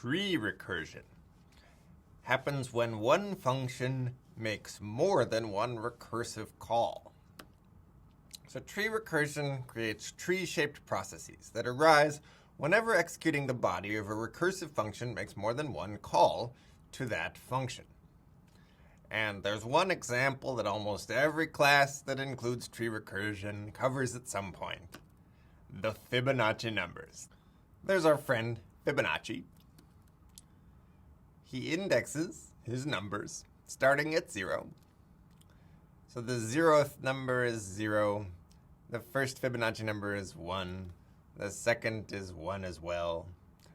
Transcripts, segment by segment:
tree recursion happens when one function makes more than one recursive call. So tree recursion creates tree-shaped processes that arise whenever executing the body of a recursive function makes more than one call to that function. And there's one example that almost every class that includes tree recursion covers at some point: the Fibonacci numbers. There's our friend Fibonacci. He indexes his numbers starting at 0. So the 0th number is 0. The first Fibonacci number is 1. The second is 1 as well.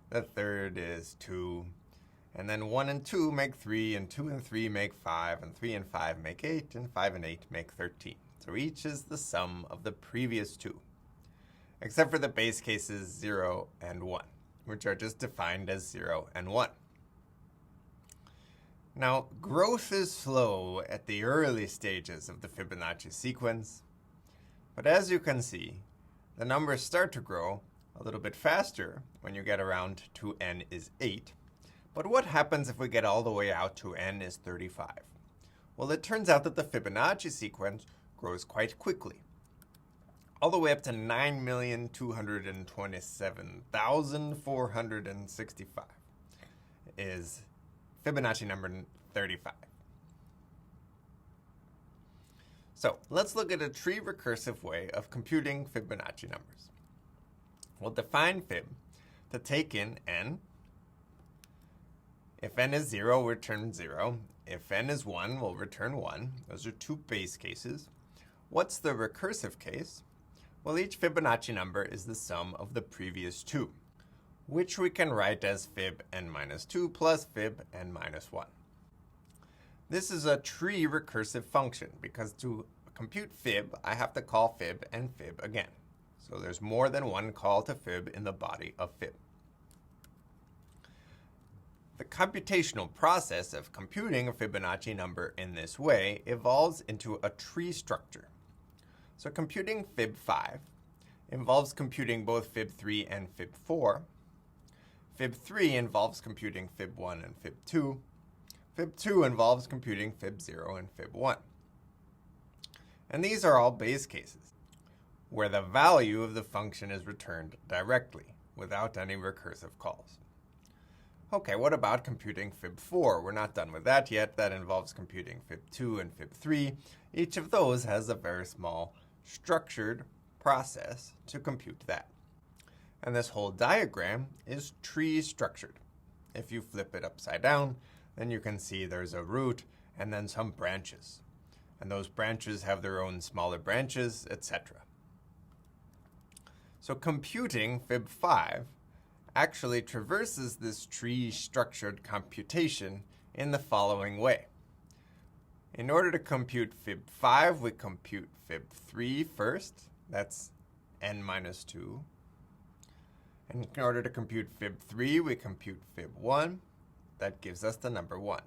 The third is 2. And then 1 and 2 make 3, and 2 and 3 make 5, and 3 and 5 make 8, and 5 and 8 make 13. So each is the sum of the previous two, except for the base cases 0 and 1, which are just defined as 0 and 1. Now, growth is slow at the early stages of the Fibonacci sequence, but as you can see, the numbers start to grow a little bit faster when you get around to n is 8. But what happens if we get all the way out to n is 35? Well, it turns out that the Fibonacci sequence grows quite quickly, all the way up to 9,227,465 is Fibonacci number 35. So let's look at a tree recursive way of computing Fibonacci numbers. We'll define fib to take in n. If n is 0, we'll return 0. If n is 1, we'll return 1. Those are two base cases. What's the recursive case? Well, each Fibonacci number is the sum of the previous two, which we can write as fib n minus 2 plus fib n minus 1. This is a tree recursive function because to compute fib, I have to call fib and fib again. So there's more than one call to fib in the body of fib. The computational process of computing a Fibonacci number in this way evolves into a tree structure. So computing fib5 involves computing both fib3 and fib4. Fib3 involves computing fib1 and fib2. Fib2 involves computing fib0 and fib1. And these are all base cases, where the value of the function is returned directly, without any recursive calls. Okay, what about computing fib4? We're not done with that yet. That involves computing fib2 and fib3. Each of those has a very small structured process to compute that. And this whole diagram is tree structured. If you flip it upside down, then you can see there's a root and then some branches. And those branches have their own smaller branches, etc. So computing fib5 actually traverses this tree structured computation in the following way. In order to compute fib5, we compute fib3 first. That's n minus 2. And in order to compute fib3, we compute fib1. That gives us the number 1.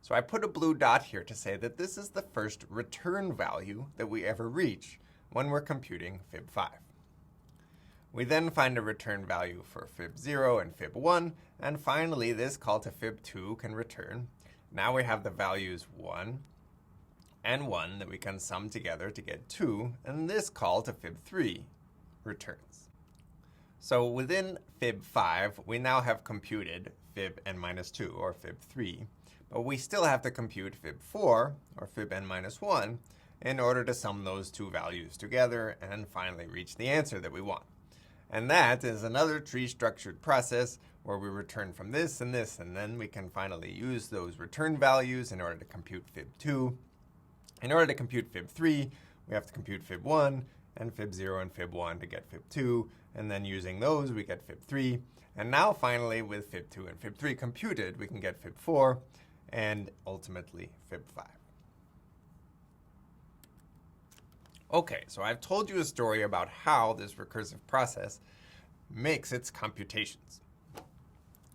So I put a blue dot here to say that this is the first return value that we ever reach when we're computing fib5. We then find a return value for fib0 and fib1, and finally this call to fib2 can return. Now we have the values 1 and 1 that we can sum together to get 2, and this call to fib3 returns. So within fib5, we now have computed fib n minus 2, or fib3, but we still have to compute fib4, or fib n minus 1, in order to sum those two values together and finally reach the answer that we want. And that is another tree-structured process where we return from this, and then we can finally use those return values in order to compute fib2. In order to compute fib3, we have to compute fib1 and fib0 and fib1 to get fib2, and then using those, we get fib3. And now finally, with fib2 and fib3 computed, we can get fib4 and ultimately fib5. Okay, so I've told you a story about how this recursive process makes its computations.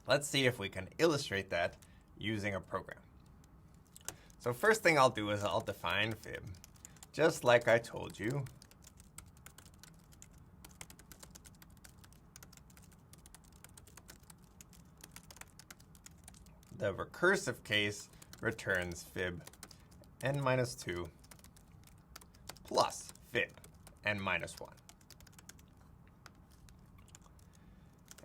Let's see if we can illustrate that using a program. So first thing I'll do is I'll define fib, just like I told you. The recursive case returns fib n minus 2 plus fib n minus 1.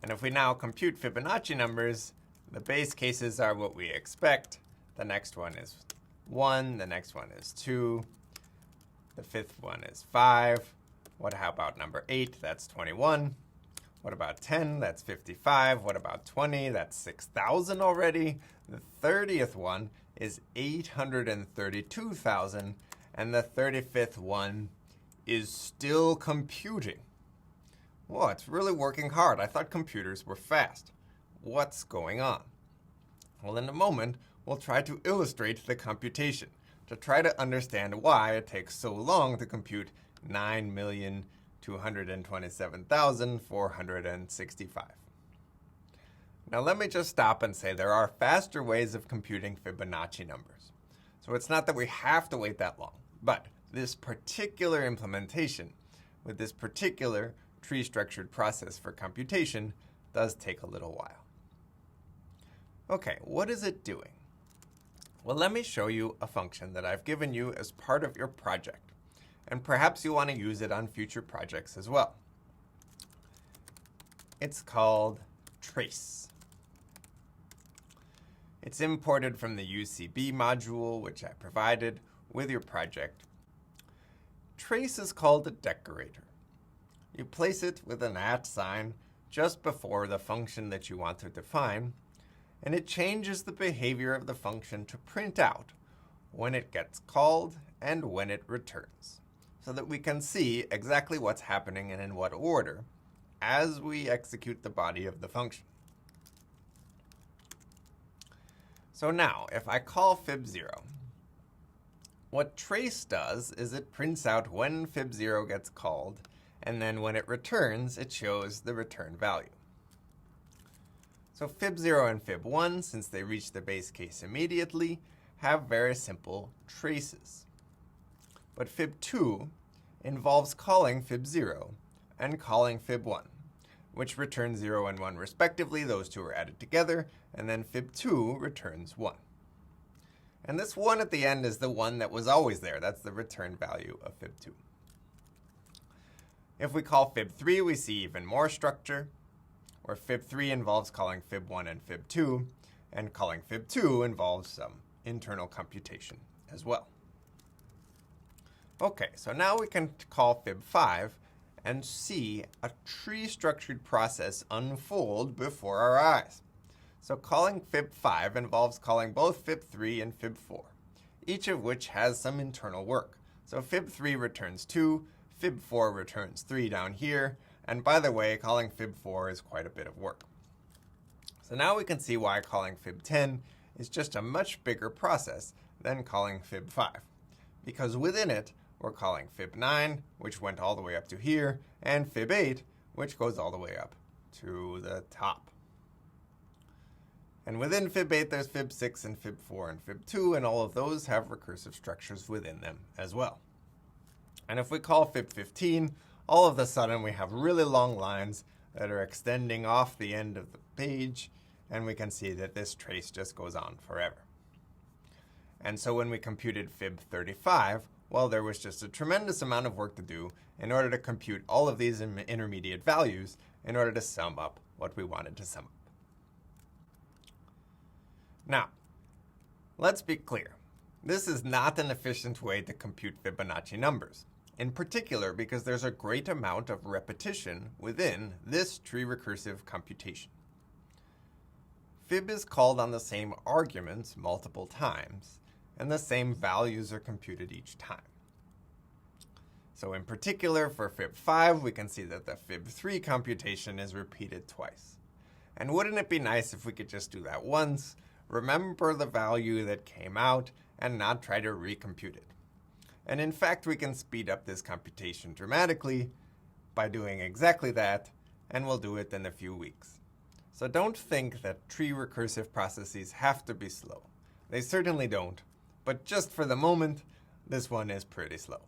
And if we now compute Fibonacci numbers, the base cases are what we expect. The next one is 1, the next one is 2, the fifth one is 5. How about number 8? That's 21. What about 10? That's 55. What about 20? That's 6,000 already. The 30th one is 832,000. And the 35th one is still computing. Whoa, it's really working hard. I thought computers were fast. What's going on? Well, in a moment, we'll try to illustrate the computation to try to understand why it takes so long to compute 9,227,465. Now let me just stop and say there are faster ways of computing Fibonacci numbers. So it's not that we have to wait that long, but this particular implementation with this particular tree-structured process for computation does take a little while. Okay, what is it doing? Well, let me show you a function that I've given you as part of your project, and perhaps you want to use it on future projects as well. It's called trace. It's imported from the UCB module, which I provided with your project. Trace is called a decorator. You place it with an @ sign just before the function that you want to define, and it changes the behavior of the function to print out when it gets called and when it returns, so that we can see exactly what's happening and in what order as we execute the body of the function. So now, if I call fib0, what trace does is it prints out when fib0 gets called, and then when it returns, it shows the return value. So fib0 and fib1, since they reach the base case immediately, have very simple traces. But fib2 involves calling fib0 and calling fib1, which return 0 and 1 respectively. Those two are added together, and then fib2 returns 1. And this 1 at the end is the one that was always there. That's the return value of fib2. If we call fib3, we see even more structure, where fib3 involves calling fib1 and fib2, and calling fib2 involves some internal computation as well. Okay, so now we can call fib5 and see a tree-structured process unfold before our eyes. So calling fib5 involves calling both fib3 and fib4, each of which has some internal work. So fib3 returns 2, fib4 returns 3 down here, and by the way, calling fib4 is quite a bit of work. So now we can see why calling fib10 is just a much bigger process than calling fib5, because within it, we're calling fib9, which went all the way up to here, and fib8, which goes all the way up to the top. And within fib8, there's fib6 and fib4 and fib2, and all of those have recursive structures within them as well. And if we call fib15, all of a sudden we have really long lines that are extending off the end of the page, and we can see that this trace just goes on forever. And so when we computed fib35, well, there was just a tremendous amount of work to do in order to compute all of these intermediate values in order to sum up what we wanted to sum up. Now, let's be clear. This is not an efficient way to compute Fibonacci numbers, in particular because there's a great amount of repetition within this tree recursive computation. Fib is called on the same arguments multiple times, and the same values are computed each time. So in particular, for fib5, we can see that the fib3 computation is repeated twice. And wouldn't it be nice if we could just do that once, remember the value that came out, and not try to recompute it? And in fact, we can speed up this computation dramatically by doing exactly that, and we'll do it in a few weeks. So don't think that tree recursive processes have to be slow. They certainly don't, but just for the moment, this one is pretty slow.